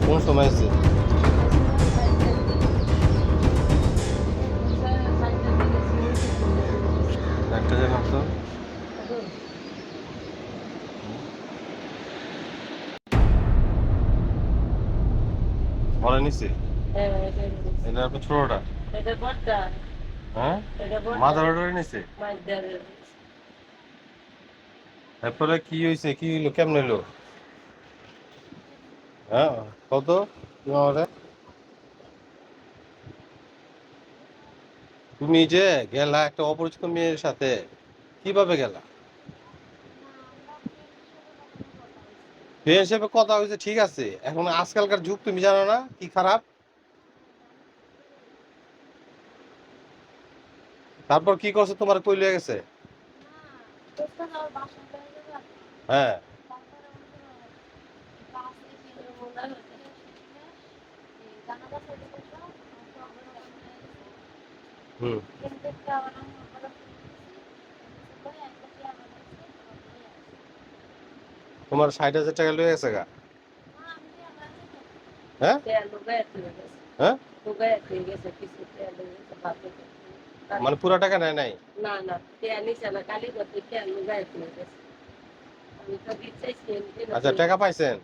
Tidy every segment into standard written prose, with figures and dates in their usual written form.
কোন সময় আছে? একটা জানাম তো। বলে নিছি এটা আপনার ছোটটা। হ্যাঁ, মাদার অর্ডারে নিছে। তারপরে কি হয়েছে, কি হইলো, কেমন হইলো? হ্যাঁ, কত আমারে তুমি যে গেলা একটা অপরিচিত মেয়ের সাথে, কিভাবে গেলা? মেয়ে হিসেবে কথা হয়েছে ঠিক আছে, এখন আজকালকার যুগ তুমি জানো না কি খারাপ? তারপর কি করছে, তোমার কই লয়ে গেছে? হ্যাঁ। হুম। তোমার 60,000 টাকা লয়ে গেছে গা? হ্যাঁ হ্যাঁ, মানে পুরা টাকা নেয় নাই? আচ্ছা, টাকা পাইছেন?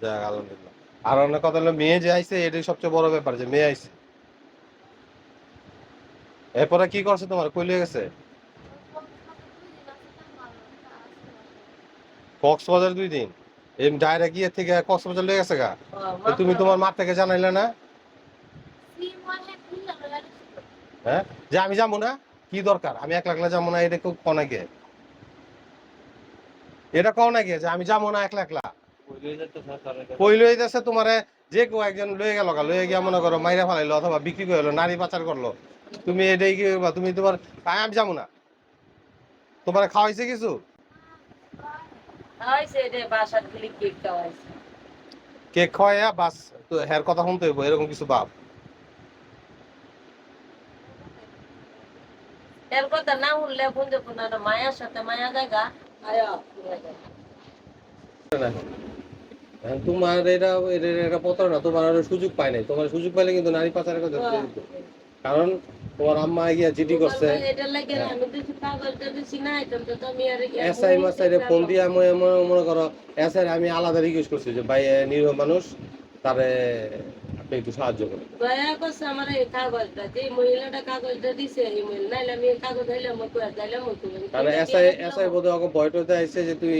যাক আলহামদুলিল্লাহ। আর অন্য কথা হলো, মেয়ে যে আইছে এটাই সবচেয়ে বড় ব্যাপার, যে মেয়ে আইছে। এরপরে কি করছে, তোমার কই লয়ে গেছে? কক্সবাজার 2 দিন? এই ডাইরেক্ট গিয়ে থেকে কক্সবাজার লয়ে গেছে গা? তো তুমি তোমার মা থেকে জানাইলে না? হ্যাঁ, যে আমি যাবো না, কি দরকার, আমি একলা একলা যাবো না, এটা কেউ কনে গে? এটা কও না গে যে আমি যাবো না একলা একলা? কই লয়ে যাচ্ছে তোমারে? যে কেউ একজন লয়ে গেল গা, লয়ে গিয়া মনে করো মাইরা ফেলাইলো অথবা বিক্রি করে হলো, নারী পাচার করলো, তুমি এটাই কি করবা? তুমি তোমার আমি যাবো না, তোমার খাওয়াইছে কিছু? কেক খাওয়াইয়া বাস? তো হ্যার কথা শুনতে হইব এরকম কিছু ভাব? এর কথা না শুনলে ফোন দেখো না, মায়ের সাথে মায়া জায়গা আয়া এখন তোমার এটা এটা প্রতারণা, তোমার আরো সুযোগ পায় নাই, তোমার সুযোগ পাইলে কিন্তু নারী পাচারের কথা দিয়ে দিত। কারণ তোমার আম্মা গিয়া জিডি করছে। এসআই মাসাই রে ফোন দিয়ে আমি মনে করো, এসআই আমি আলাদা রিকোয়েস্ট করছি যে ভাই নিরীহ মানুষ, তারে আপনি একটু সাহায্য করুন। দয়া করছে আমার এই কাগজটা, যে মহিলাটা কাগজটা দিছে এই মহিলা, নাইলে আমি এই কাগজ হইলে মতো আর যাইলে মতো। কারণ এসআই বোধহয় ওকে ভয় টয়তে আইছে যে তুই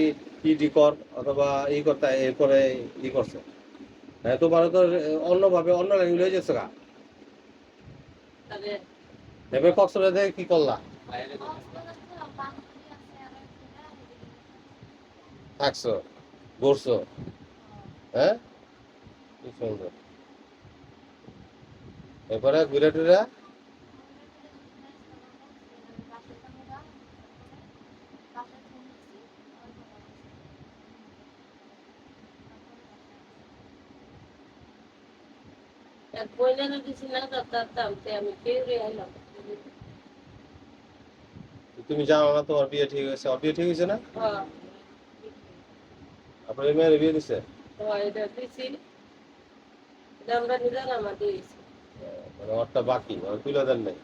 ইডি কর অথবা ই করতে, এরপরে ই করছে। হ্যাঁ, তোমার তো অন্যভাবে অন্য লাইন লয়ে যাচ্ছে গা। এবার কক্সবাজার থেকে কি করলা? থাকছো, ঘুরছো? হ্যাঁ, কি সুন্দর। এরপরে ঘুরে টুরে তুমি জানো না তোমার বিয়ে ঠিক হয়েছে? ওর বিয়ে ঠিক হয়েছে না? আপনার এই মেয়ের বিয়ে দিছে? মানে ওরটা বাকি, ওর তুলে দেন নাই?